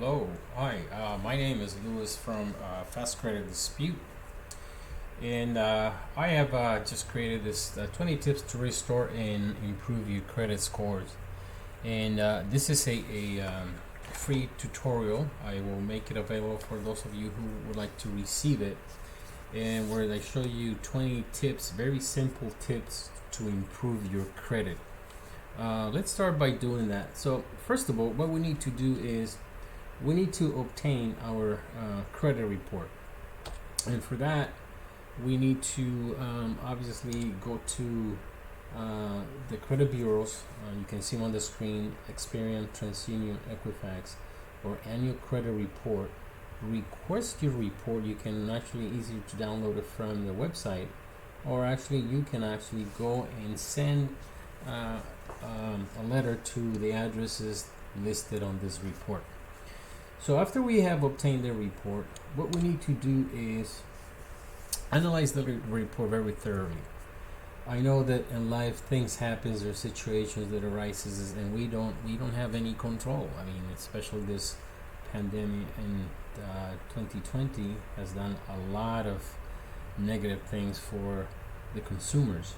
Hello, hi. My name is Louis from Fast Credit Dispute, and I have just created this 20 tips to restore and improve your credit scores. And this is a free tutorial. I will make it available for those of you who would like to receive it, and where I show you 20 tips, very simple tips to improve your credit. Let's start by doing that. So first of all, what we need to do is we need to obtain our credit report, and for that we need to obviously go to the credit bureaus. You can see them on the screen: Experian, TransUnion, Equifax, or annual credit report. Request your report. You can actually easily to download it from the website, or actually you can actually go and send a letter to the addresses listed on this report. So after we have obtained the report, what we need to do is analyze the report very thoroughly. I know that in life things happens, there are situations that arises, and we don't have any control. I mean, especially this pandemic in 2020 has done a lot of negative things for the consumers,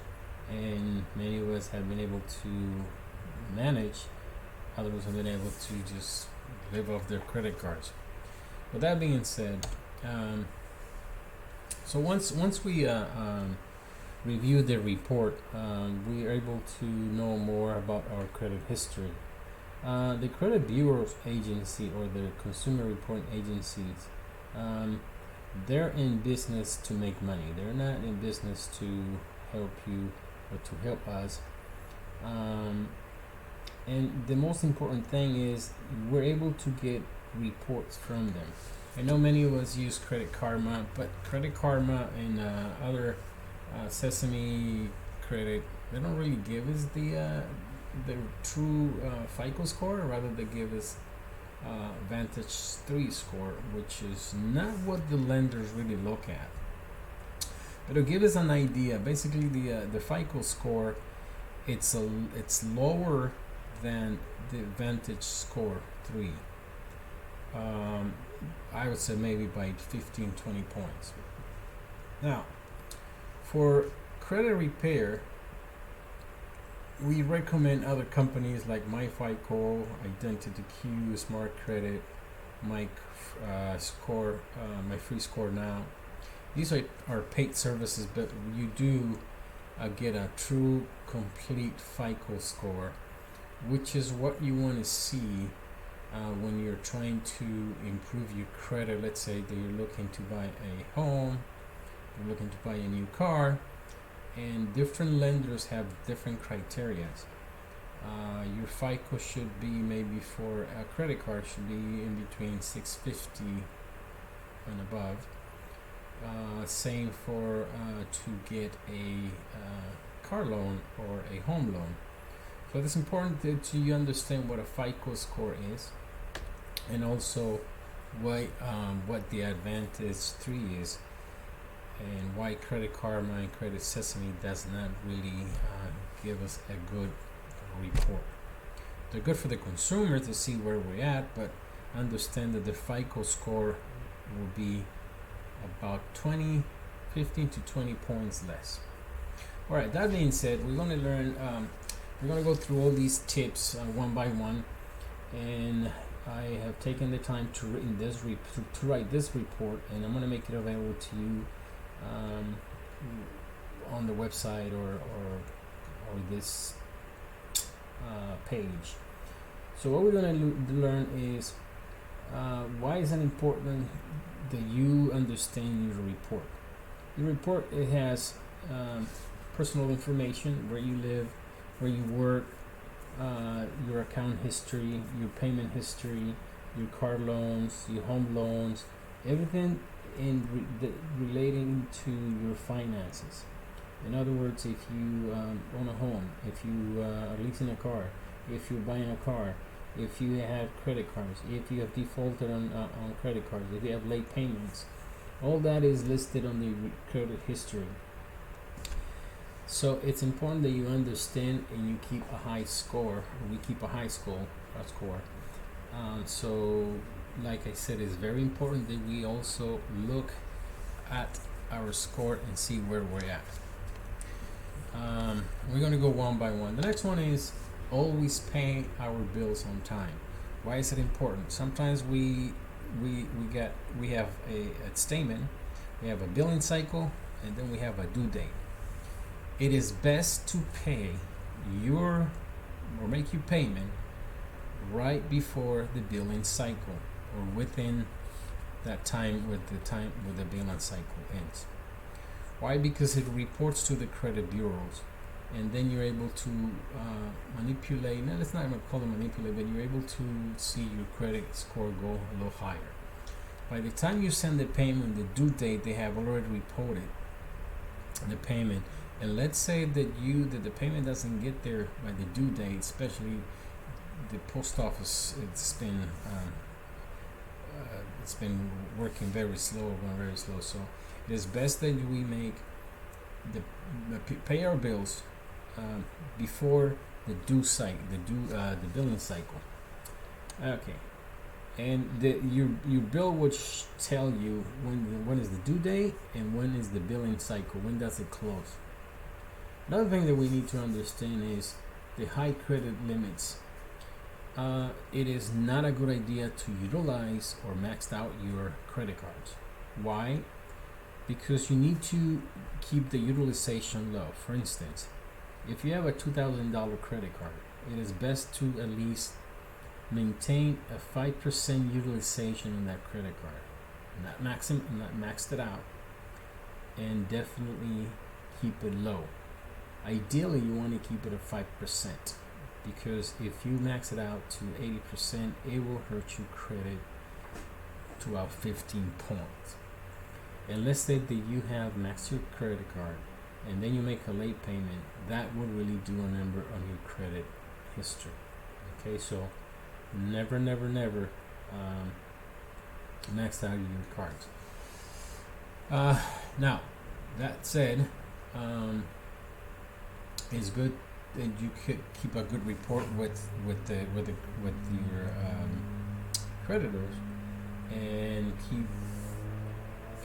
and many of us have been able to manage. Others have been able to just live off their credit cards. With that being said, so once we review the report, we are able to know more about our credit history. The credit bureau agency or the consumer reporting agencies, they're in business to make money. They're not in business to help you or to help us. And the most important thing is we're able to get reports from them. I know many of us use Credit Karma, but Credit Karma and other Sesame Credit, they don't really give us the true FICO score. Rather, they give us Vantage 3 score, which is not what the lenders really look at. But it'll give us an idea. Basically, the FICO score, it's lower than the Vantage score 3. I would say maybe by 15-20 points. Now, for credit repair, we recommend other companies like MyFICO, Identity Q, Smart Credit, My Score, My Free Score Now. These are paid services, but you do get a true, complete FICO score, which is what you want to see when you're trying to improve your credit. Let's say that you're looking to buy a home, you're looking to buy a new car, and different lenders have different criteria. Your FICO should be, maybe for a credit card, should be in between 650 and above. Same for to get a car loan or a home loan. So it's important that you understand what a FICO score is, and also what the Advantage 3 is, and why Credit Karma and Credit Sesame does not really give us a good report. They're good for the consumer to see where we're at, but understand that the FICO score will be about 15 to 20 points less. All right, that being said, we're going to learn, we're going to go through all these tips one by one, and I have taken the time to write this report, and I'm going to make it available to you on the website or this page. So what we're going to learn is why is it important that you understand your report. Your report, it has personal information: where you live, where you work, your account history, your payment history, your car loans, your home loans, everything relating to your finances. In other words, if you own a home, if you are leasing a car, if you're buying a car, if you have credit cards, if you have defaulted on credit cards, if you have late payments, all that is listed on the credit history. So it's important that you understand and you keep a high score. We keep a high score. So like I said, it's very important that we also look at our score and see where we're at. We're going to go one by one. The next one is always pay our bills on time. Why is it important? Sometimes we have a statement, we have a billing cycle, and then we have a due date. It is best to pay or make your payment right before the billing cycle, or within that time with the billing cycle ends. Why? Because it reports to the credit bureaus, and then you're able to manipulate. No, let's not call it manipulate, but you're able to see your credit score go a little higher. By the time you send the payment, the due date, they have already reported the payment. And let's say that the payment doesn't get there by the due date, especially the post office. It's been working very slow, going very slow. So it is best that we make pay our bills before the the billing cycle. Okay, and your bill would tell you when is the due date and when is the billing cycle. When does it close? Another thing that we need to understand is the high credit limits. It is not a good idea to utilize or max out your credit cards. Why? Because you need to keep the utilization low. For instance, if you have a $2,000 credit card, it is best to at least maintain a 5% utilization on that credit card. Not maxed it out, and definitely keep it low. Ideally, you want to keep it at 5%, because if you max it out to 80%, it will hurt your credit to about 15 points. And let's say that you have maxed your credit card and then you make a late payment, that would really do a number on your credit history. Okay, so never max out your cards. Now, that said, it's good that you could keep a good report with your creditors, and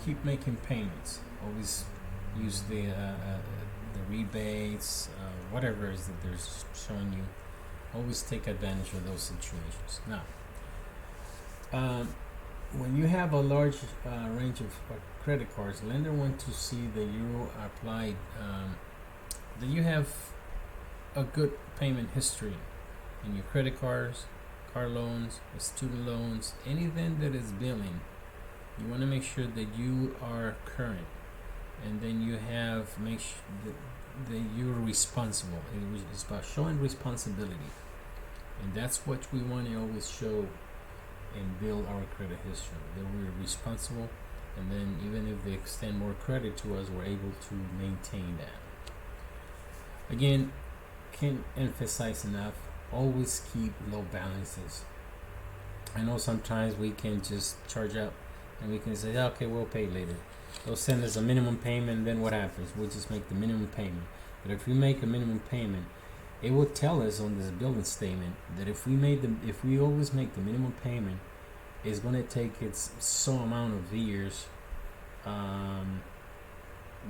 keep making payments. Always use the rebates, whatever it is that they're showing you. Always take advantage of those situations. Now, when you have a large range of credit cards, lender want to see that you applied, that you have a good payment history in your credit cards, car loans, student loans, anything that is billing. You want to make sure that you are current, and then you have make sure that you're responsible. It's about showing responsibility, and that's what we want to always show and build our credit history, that we're responsible, and then even if they extend more credit to us, we're able to maintain that. Again, can't emphasize enough, always keep low balances. I know sometimes we can just charge up and we can say, okay, we'll pay later. They'll send us a minimum payment, then what happens? We'll just make the minimum payment. But if we make a minimum payment, it will tell us on this billing statement that if we always make the minimum payment, it's going to take its so amount of years,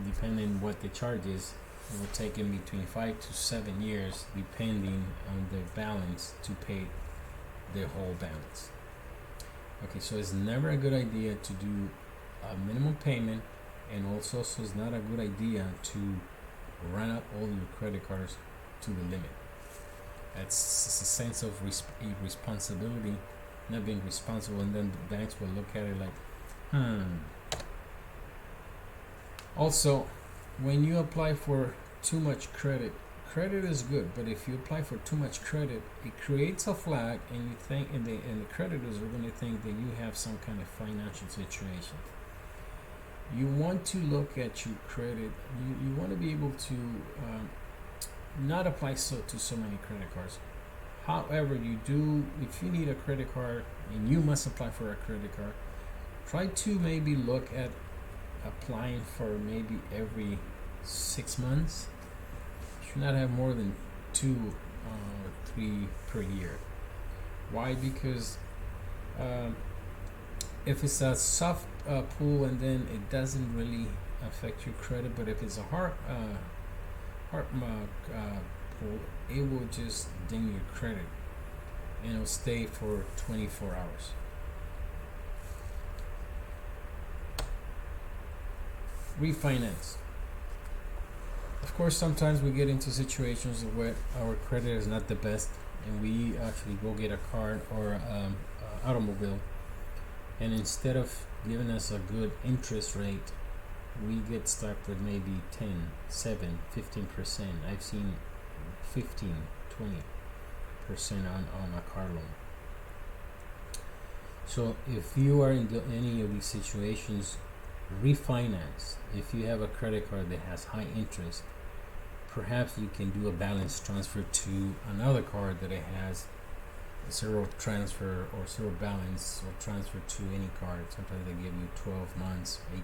depending what the charge is. It will take in between 5 to 7 years, depending on the balance, to pay the whole balance. Okay, so it's never a good idea to do a minimum payment, and also so it's not a good idea to run up all your credit cards to the limit. That's a sense of irresponsibility, not being responsible, and then the banks will look at it like, Also, when you apply for too much credit is good, but if you apply for too much credit, it creates a flag, and you think, and the creditors are going to think that you have some kind of financial situation. You want to look at your credit. You want to be able to not apply to so many credit cards. However, you do, if you need a credit card and you must apply for a credit card, try to maybe look at applying for maybe every 6 months. You should not have more than 2 or 3 per year. Why? Because if it's a soft pull, and then it doesn't really affect your credit, but if it's a hard pull, it will just ding your credit, and it'll stay for 24 hours. Refinance. Of course, sometimes we get into situations where our credit is not the best, and we actually go get a car or automobile, and instead of giving us a good interest rate, we get stuck with maybe 10, 7, 15%. I've seen 15, 20% on a car loan. So if you are in any of these situations, refinance. If you have a credit card that has high interest, perhaps you can do a balance transfer to another card that it has zero transfer or zero balance, or transfer to any card. Sometimes they give you 12 months, 18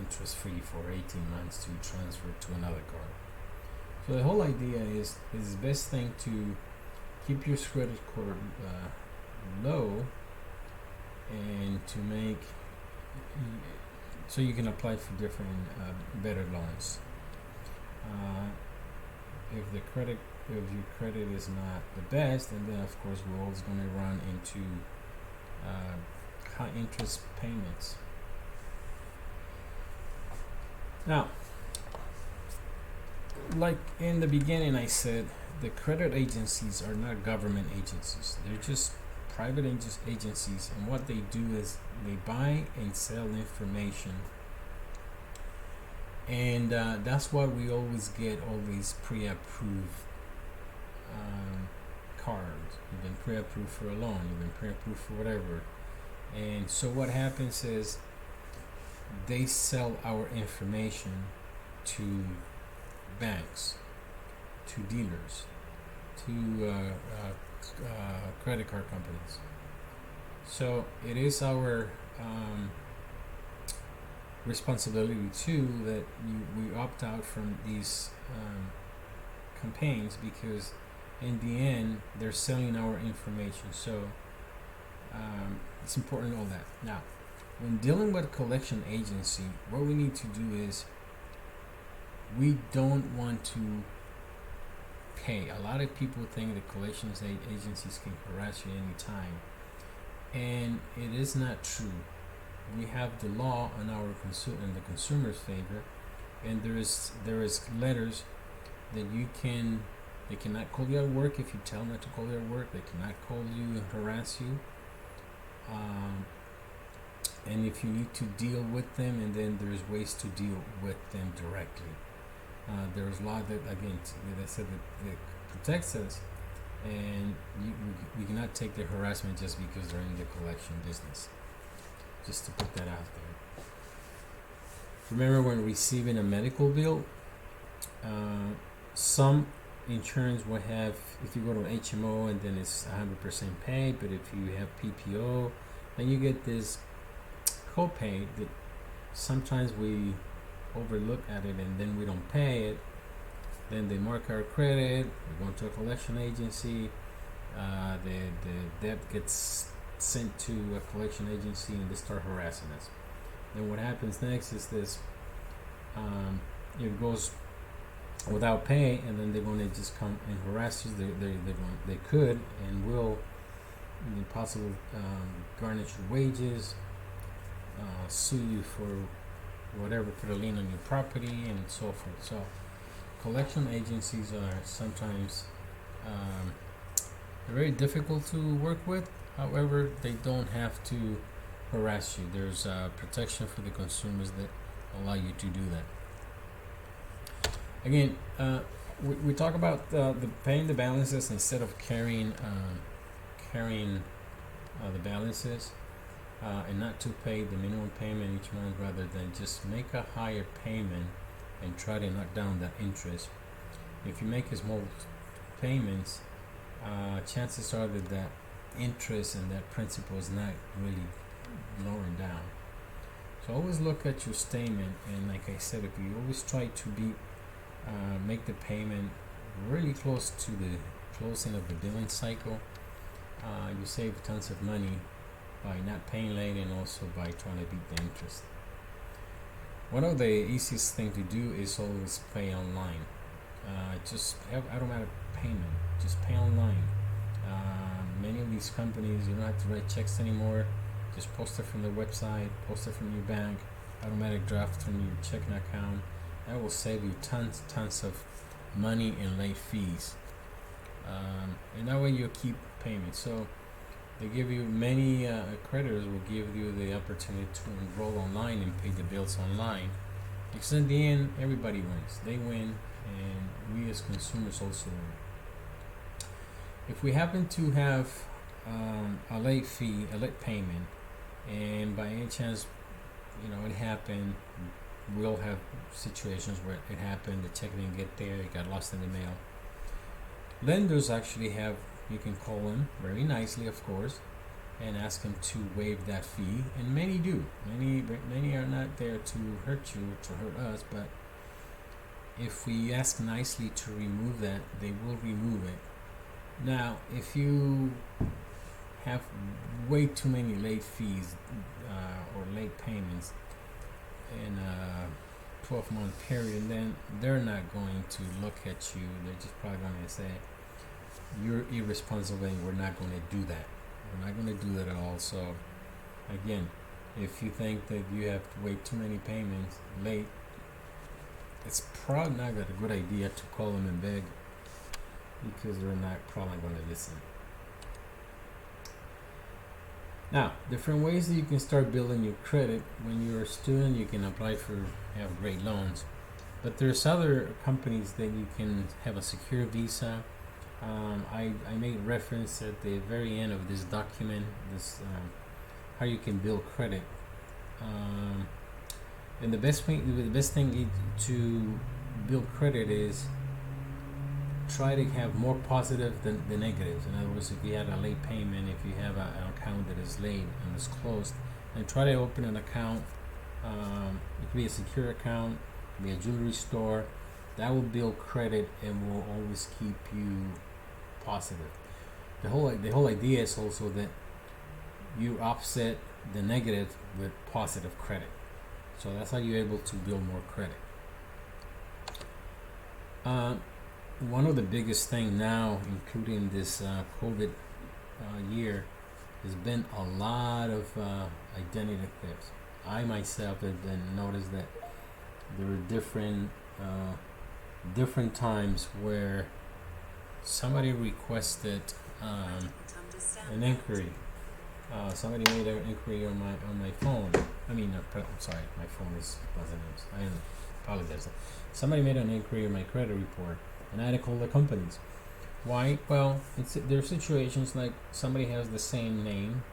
interest free for 18 months to transfer to another card. So the whole idea is the best thing to keep your credit score low, and to make so you can apply for different better loans. If your credit is not the best, and then of course we're always going to run into high interest payments. Now, like in the beginning I said, the credit agencies are not government agencies. They're just private agencies, and what they do is they buy and sell information, and that's why we always get all these pre-approved cards. You've been pre-approved for a loan, you've been pre-approved for whatever, and so what happens is they sell our information to banks, to dealers, to credit card companies. So it is our responsibility too that we opt out from these campaigns, because in the end they're selling our information. So it's important to know that. Now, when dealing with a collection agency, what we need to do is we don't want to pay. A lot of people think that collections agencies can harass you anytime, and it is not true. We have the law on our in the consumer's favor, and there is letters that they cannot call you at work if you tell them not to call you at work. They cannot call you and harass you, and if you need to deal with them, and then there's ways to deal with them directly. There's law that, again, that said that protects us, and we cannot take the harassment just because they're in the collection business. Just to put that out there. Remember, when receiving a medical bill, some insurance will have, if you go to an HMO, and then it's 100% paid, but if you have PPO, then you get this copay that sometimes we overlook at it, and then we don't pay it. Then they mark our credit, we go to a collection agency, the debt gets sent to a collection agency, and they start harassing us. Then what happens next is this, it goes without pay, and then they're going to just come and harass you. They could and will possibly garnish your wages, sue you for whatever, put a lien on your property, and so forth. So collection agencies are sometimes very difficult to work with. However, they don't have to harass you. There's protection for the consumers that allow you to do that. Again, we talk about the paying the balances instead of carrying the balances, and not to pay the minimum payment each month, rather than just make a higher payment and try to knock down that interest. If you make small payments, chances are that interest and that principal is not really lowering down. So always look at your statement, and like I said, if you always try to make the payment really close to the closing of the billing cycle, you save tons of money by not paying late and also by trying to beat the interest. One of the easiest thing to do is always pay online. Just have automatic payment. Just pay online. Many of these companies, you don't have to write checks anymore. Just post it from their website, post it from your bank, automatic draft from your checking account. That will save you tons of money in late fees. And that way you'll keep payment. So they give you many creditors will give you the opportunity to enroll online and pay the bills online. Because in the end, everybody wins. They win, and we as consumers also win. If we happen to have a late fee, a late payment, and by any chance, it happened, we'll have situations where it happened, the check didn't get there, it got lost in the mail. Lenders actually you can call them very nicely, of course, and ask them to waive that fee, and many do. Many are not there to hurt you, to hurt us, but if we ask nicely to remove that, they will remove it. Now, if you have way too many late fees or late payments in a 12-month period, then they're not going to look at you. They're just probably going to say, you're irresponsible and we're not going to do that. We're not going to do that at all. So, again, if you think that you have way too many payments late, it's probably not a good idea to call them and beg, because they're not probably going to listen. Now, different ways that you can start building your credit. When you're a student, you can apply have great loans, but there's other companies that you can have a secure visa. I made reference at the very end of this document, how you can build credit. And the best thing to build credit is try to have more positive than the negatives. In other words, if you had a late payment, if you have an account that is late and is closed, and try to open an account. It could be a secure account, it could be a jewelry store. That will build credit and will always keep you positive. The whole idea is also that you offset the negative with positive credit. So that's how you're able to build more credit. One of the biggest things now, including this COVID year, has been a lot of identity thefts. I myself have noticed that there are different times where somebody requested an inquiry. Somebody made an inquiry on my phone. I'm sorry, my phone is buzzing. I apologize. Somebody made an inquiry on my credit report, and I had to call the companies. Why? Well, there are situations like somebody has the same name,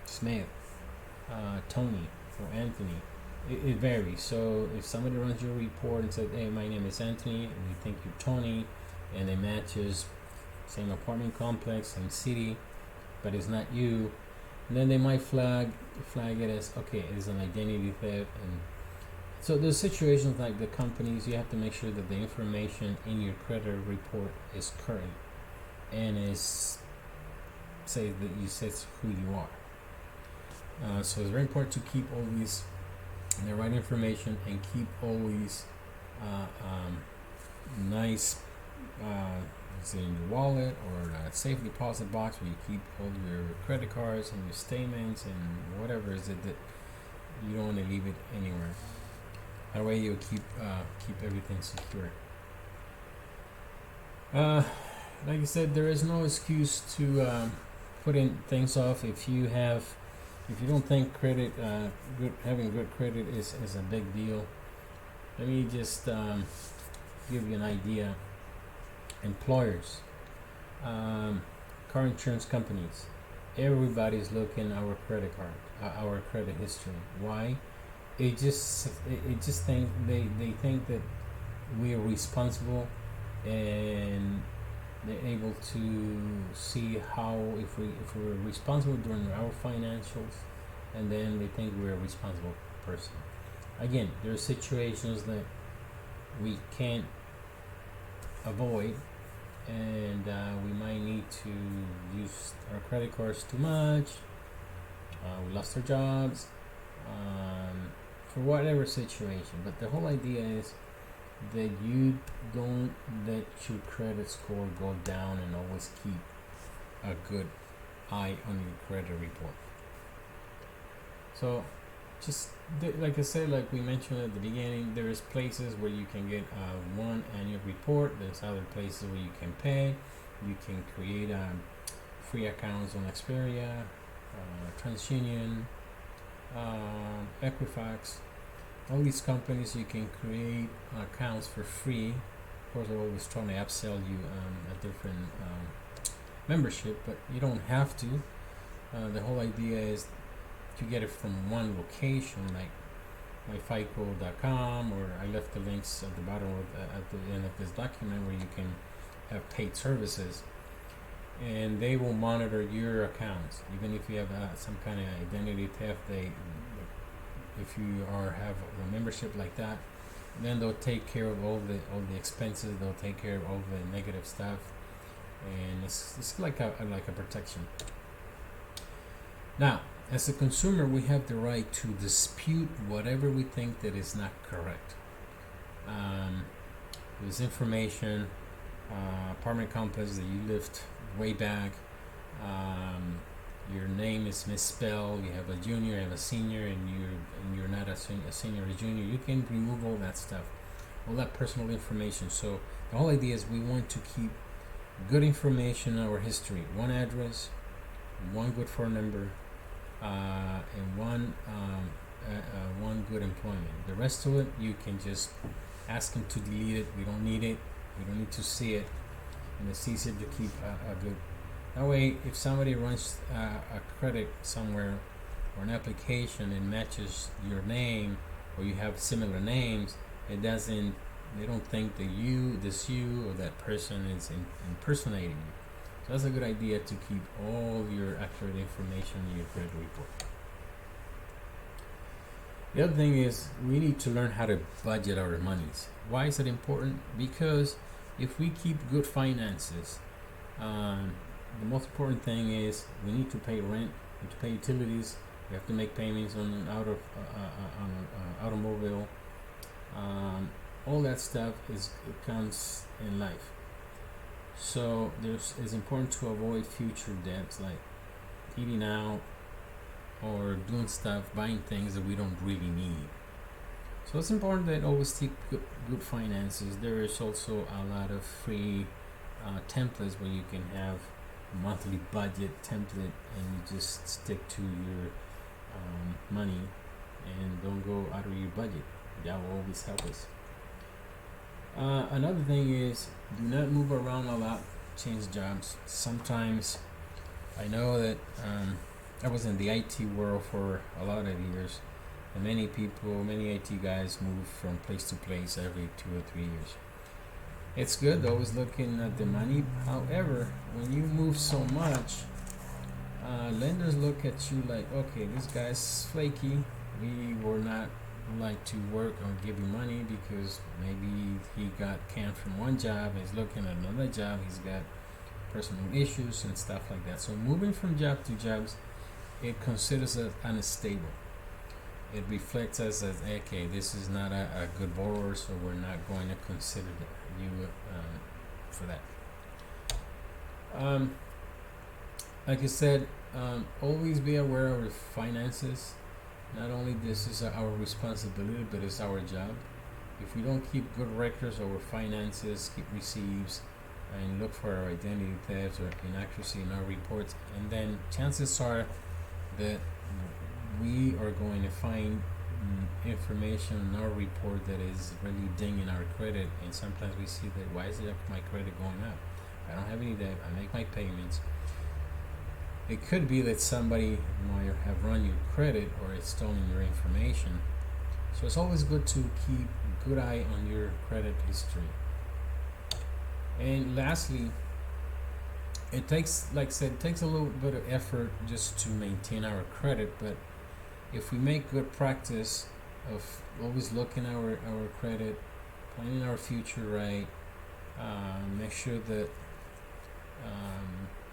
Smith, Tony, or Anthony. It varies. So if somebody runs your report and says, "Hey, my name is Anthony, and we think you're Tony," and it matches same apartment complex, same city, but it's not you, and then they might flag it as okay, it's an identity theft. And so there's situations like the companies, you have to make sure that the information in your credit report is current and is say that you said who you are. So it's very important to keep always the right information and keep always nice in your wallet or a safe deposit box where you keep all your credit cards and your statements and whatever is it that you don't want to leave it anywhere. That way you'll keep everything secure. Like I said, there is no excuse to putting things off. If you don't think having good credit is a big deal, let me just give you an idea. Employers, car insurance companies, everybody's looking at our credit card, our credit history. Why? They think that we are responsible, and they're able to see how if we're responsible during our financials, and then they think we're a responsible person. Again, there are situations that we can't avoid, and we might need to use our credit cards too much. We lost our jobs, for whatever situation. But the whole idea is that you don't let your credit score go down, and always keep a good eye on your credit report. So just like I said, like we mentioned at the beginning, there's places where you can get one annual report. There's other places where you can pay. You can create free accounts on Experian, TransUnion, Equifax. All these companies, you can create accounts for free. Of course, they're always trying to upsell you a different membership, but you don't have to. The whole idea is to get it from one location, like myfico.com, or I left the links at the bottom at the end of this document where you can have paid services, and they will monitor your accounts. Even if you have some kind of identity theft, if you have a membership like that, then they'll take care of all the expenses. They'll take care of all the negative stuff, and it's like a protection. Now, as a consumer, we have the right to dispute whatever we think that is not correct. There's information, apartment complex that you lived way back. Your name is misspelled. You have a junior, you have a senior, and you're not a senior or a junior. You can remove all that stuff, all that personal information. So the whole idea is we want to keep good information in our history. One address, one good phone number, and one good employment. The rest of it, you can just ask them to delete it. We don't need it. We don't need to see it, and it's easier to keep a good. That way, if somebody runs a credit somewhere or an application and matches your name, or you have similar names, it doesn't. They don't think that you or that person is impersonating you. So that's a good idea to keep all your accurate information in your credit report. The other thing is we need to learn how to budget our monies. Why is it important? Because if we keep good finances, the most important thing is we need to pay rent, we need to pay utilities, we have to make payments on automobile. All that stuff it comes in life. So it's important to avoid future debts like eating out or doing stuff, buying things that we don't really need. So it's important that always keep good finances. There is also a lot of free templates where you can have a monthly budget template, and you just stick to your money and don't go out of your budget. That will always help us. Another thing is do not move around a lot, change jobs. Sometimes I know that I was in the IT world for a lot of years, and many IT guys move from place to place every 2 or 3 years. It's good, always looking at the money. However, when you move so much, lenders look at you like, okay, this guy's flaky. We were not like to work or give you money because maybe he got canned from one job, he's looking at another job, he's got personal issues and stuff like that. So moving from job to jobs, it considers us unstable. It reflects us as, okay, this is not a good borrower, so we're not going to consider you for that. Like I said, always be aware of your finances. Not only this is our responsibility, but it's our job. If we don't keep good records of our finances, keep receipts, and look for our identity thefts or inaccuracy in our reports, and then chances are that we are going to find information in our report that is really dinging our credit. And sometimes we see that, why is my credit going up? I don't have any debt, I make my payments. It could be that somebody might have run your credit or it's stolen your information. So it's always good to keep a good eye on your credit history. And lastly, it takes, like I said, it takes a little bit of effort just to maintain our credit, but if we make good practice of always looking at our credit, planning our future right, make sure that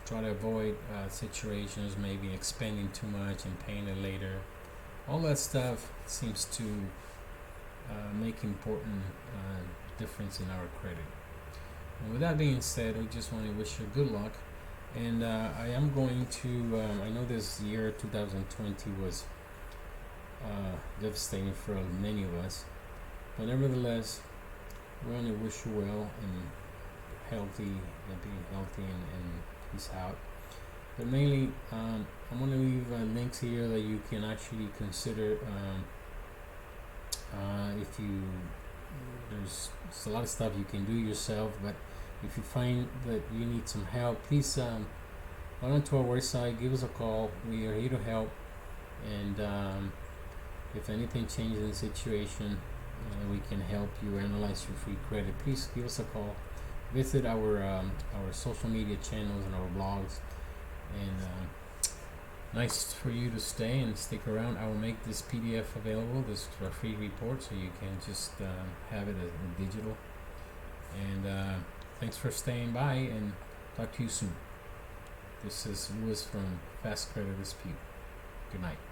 try to avoid situations, maybe expending too much and paying it later. All that stuff seems to make important difference in our credit. And with that being said, we just want to wish you good luck. And I am going to, I know this year 2020 was devastating for many of us, but nevertheless, we want to wish you well and healthy and being healthy and peace out. But mainly, I'm going to leave links here that you can actually consider if you, there's a lot of stuff you can do yourself, but if you find that you need some help, please log on to our website, give us a call. We are here to help, and if anything changes in the situation, we can help you analyze your free credit. Please give us a call. Visit our social media channels and our blogs, and nice for you to stay and stick around. I will make this PDF available, this free report, so you can just have it as digital. And thanks for staying by, and talk to you soon. This is Louis from Fast Credit Dispute. Good night.